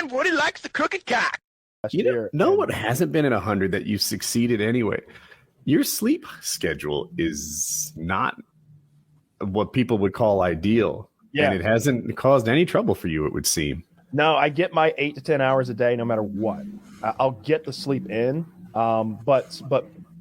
and Woody likes the crooked cock. You know what hasn't been at 100 that you've succeeded anyway? Your sleep schedule is not what people would call ideal. Yeah. And it hasn't caused any trouble for you, it would seem. No, I get my 8 to 10 hours a day no matter what. I'll get the sleep in. But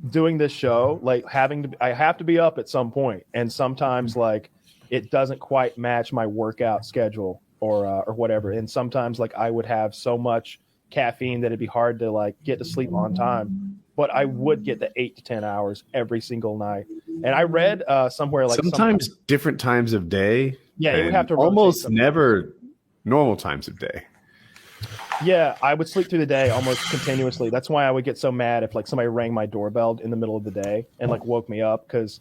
doing this show, like I have to be up at some point, and sometimes like it doesn't quite match my workout schedule or whatever. And sometimes like I would have so much caffeine that it'd be hard to like get to sleep on time. But I would get the 8 to 10 hours every single night. And I read somewhere like sometimes different times of day. Yeah, you would have to almost never normal times of day. Yeah, I would sleep through the day almost continuously. That's why I would get so mad if like somebody rang my doorbell in the middle of the day and like woke me up, because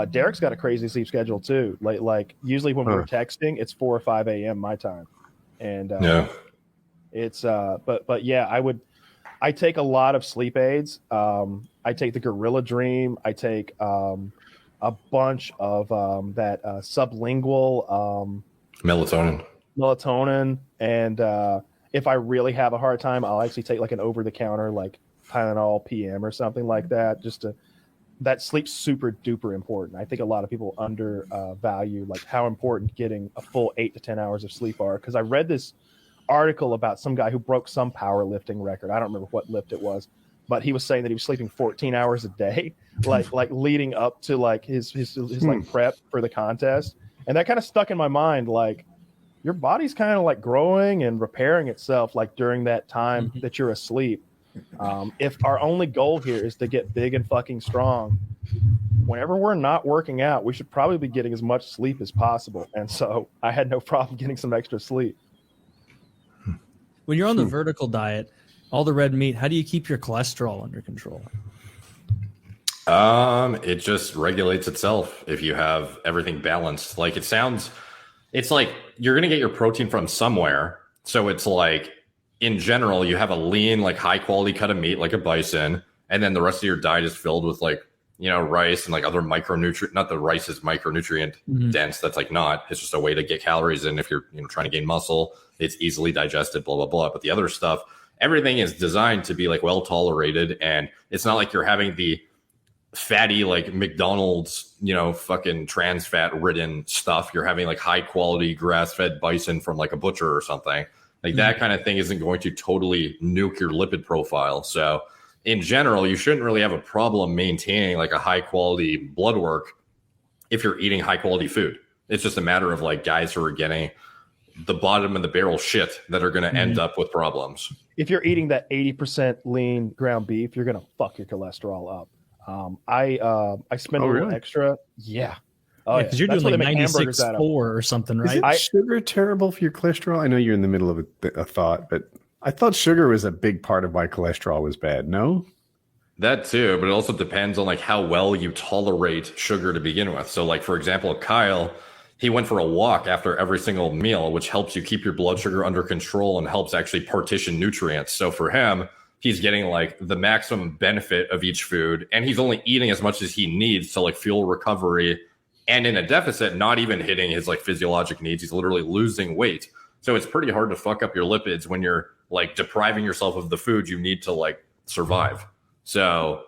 Derek's got a crazy sleep schedule too. Like usually when we're texting, it's 4 or 5 a.m. my time, and it's but yeah, I take a lot of sleep aids. I take the Gorilla Dream. I take a bunch of that sublingual melatonin, and if I really have a hard time, I'll actually take like an over-the-counter like Tylenol PM or something like that. That sleep's super duper important. I think a lot of people undervalue like how important getting a full 8 to 10 hours of sleep are. Because I read this article about some guy who broke some powerlifting record. I don't remember what lift it was, but he was saying that he was sleeping 14 hours a day, like leading up to like his like prep for the contest. And that kind of stuck in my mind, like, your body's kind of like growing and repairing itself like during that time that you're asleep. If our only goal here is to get big and fucking strong, whenever we're not working out, we should probably be getting as much sleep as possible. And so I had no problem getting some extra sleep. When you're on the vertical diet, all the red meat, how do you keep your cholesterol under control? It just regulates itself if you have everything balanced. Like it's like you're going to get your protein from somewhere. So it's like, in general, you have a lean, like high quality cut of meat, like a bison. And then the rest of your diet is filled with like, rice and like other micronutrient, not that rice is micronutrient dense. That's like not, it's just a way to get calories in. If you're trying to gain muscle, it's easily digested, blah, blah, blah. But the other stuff, everything is designed to be like well tolerated. And it's not like you're having the fatty like McDonald's, fucking trans fat ridden stuff. You're having like high quality grass fed bison from like a butcher or something. Like that kind of thing isn't going to totally nuke your lipid profile. So in general, you shouldn't really have a problem maintaining like a high quality blood work if you're eating high quality food. It's just a matter of like guys who are getting the bottom of the barrel shit that are going to end up with problems. If you're eating that 80% lean ground beef, you're going to fuck your cholesterol up. I spend a little extra. Yeah. Oh, yeah, because you're doing like 96.4 or something, right? Is sugar terrible for your cholesterol? I know you're in the middle of a thought, but I thought sugar was a big part of why cholesterol was bad. No? That too, but it also depends on like how well you tolerate sugar to begin with. So like, for example, Kyle, he went for a walk after every single meal, which helps you keep your blood sugar under control and helps actually partition nutrients. So for him, he's getting like the maximum benefit of each food, and he's only eating as much as he needs to like fuel recovery. And in a deficit, not even hitting his like physiologic needs. He's literally losing weight. So it's pretty hard to fuck up your lipids when you're like depriving yourself of the food you need to like survive. So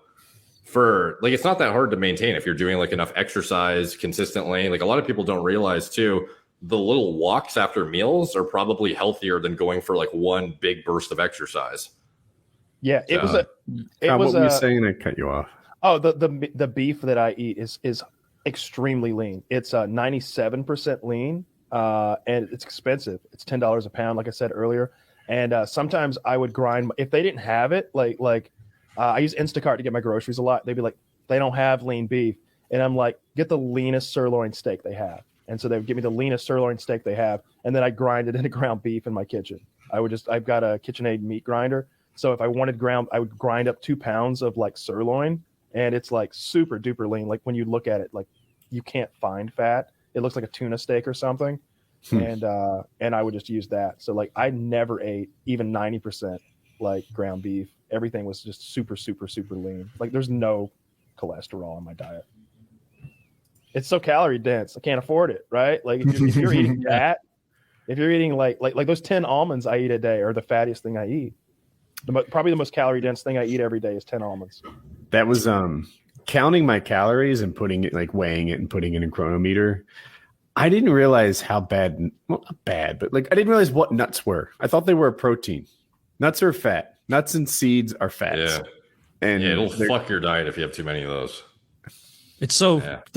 for like, it's not that hard to maintain if you're doing like enough exercise consistently. Like a lot of people don't realize too, the little walks after meals are probably healthier than going for like one big burst of exercise. Yeah, it was what were you saying? I cut you off. Oh, the beef that I eat is extremely lean. It's 97% lean, and it's expensive. It's $10 a pound, like I said earlier. And sometimes I would grind if they didn't have it. Like I use Instacart to get my groceries a lot. They'd be like, they don't have lean beef, and I'm like, get the leanest sirloin steak they have. And so they would give me the leanest sirloin steak they have, and then I grind it into ground beef in my kitchen. I've got a KitchenAid meat grinder. So if I wanted ground, I would grind up 2 pounds of like sirloin, and it's like super duper lean. Like when you look at it, like you can't find fat. It looks like a tuna steak or something. And I would just use that. So like I never ate even 90% like ground beef. Everything was just super, super, super lean. Like there's no cholesterol in my diet. It's so calorie dense. I can't afford it, right? Like if you're eating that, If you're eating like those 10 almonds I eat a day are the fattiest thing I eat. Probably the most calorie dense thing I eat every day is 10 almonds. That was counting my calories and putting it, like weighing it and putting it in a chronometer. I didn't realize how bad, well, not bad, but like I didn't realize what nuts were. I thought they were a protein. Nuts are fat. Nuts and seeds are fats. Yeah. And it'll fuck your diet if you have too many of those. They're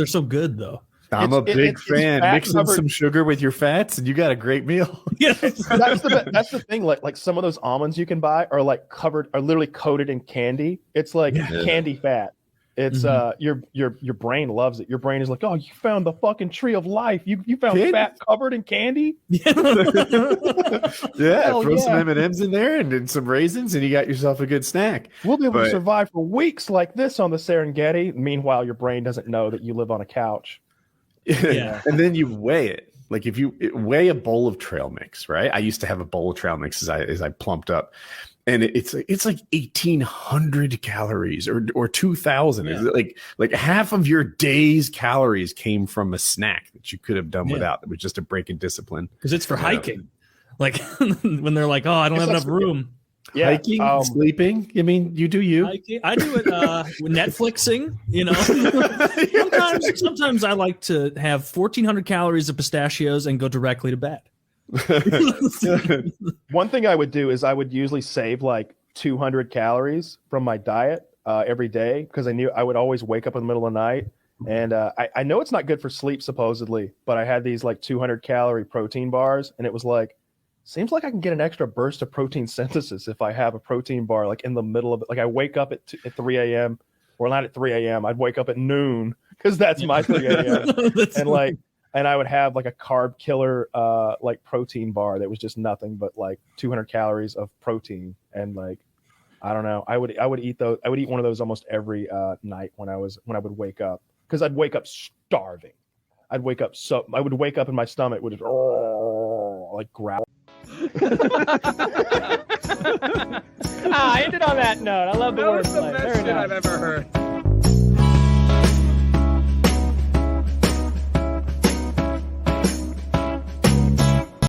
so good though. I'm a big fan. Mix in some sugar with your fats, and you got a great meal. Yes. That's the thing. Like some of those almonds you can buy are literally coated in candy. It's like candy fat. It's your brain loves it. Your brain is like, oh, you found the fucking tree of life. You found fat covered in candy. Yeah, throw some M&Ms in there and some raisins, and you got yourself a good snack. We'll be able to survive for weeks like this on the Serengeti. Meanwhile, your brain doesn't know that you live on a couch. Yeah. And then you weigh it. Like if you weigh a bowl of trail mix, right? I used to have a bowl of trail mix as I plumped up, and it's like 1,800 calories or 2,000. Yeah. Like half of your day's calories came from a snack that you could have done without. It was just a break in discissipline. Because it's for hiking. Like when they're like, oh, I don't have enough room. Yeah. Hiking, sleeping. I mean, you do you. I do it Netflixing, you know. Sometimes I like to have 1,400 calories of pistachios and go directly to bed. One thing I would do is I would usually save like 200 calories from my diet every day because I knew I would always wake up in the middle of the night. And I know it's not good for sleep, supposedly, but I had these like 200 calorie protein bars, and it was like, seems like I can get an extra burst of protein synthesis if I have a protein bar like in the middle of it. Like I wake up at 3 a.m. or not at 3 a.m. I'd wake up at noon because that's my 3 a.m. and I would have like a carb killer like protein bar that was just nothing but like 200 calories of protein. And like, I don't know, I would eat those. I would eat one of those almost every night when I would wake up, because I'd wake up starving. I would wake up and my stomach would just like growl. I ended on that note. I love the wordplay. That was the best shit I've ever heard.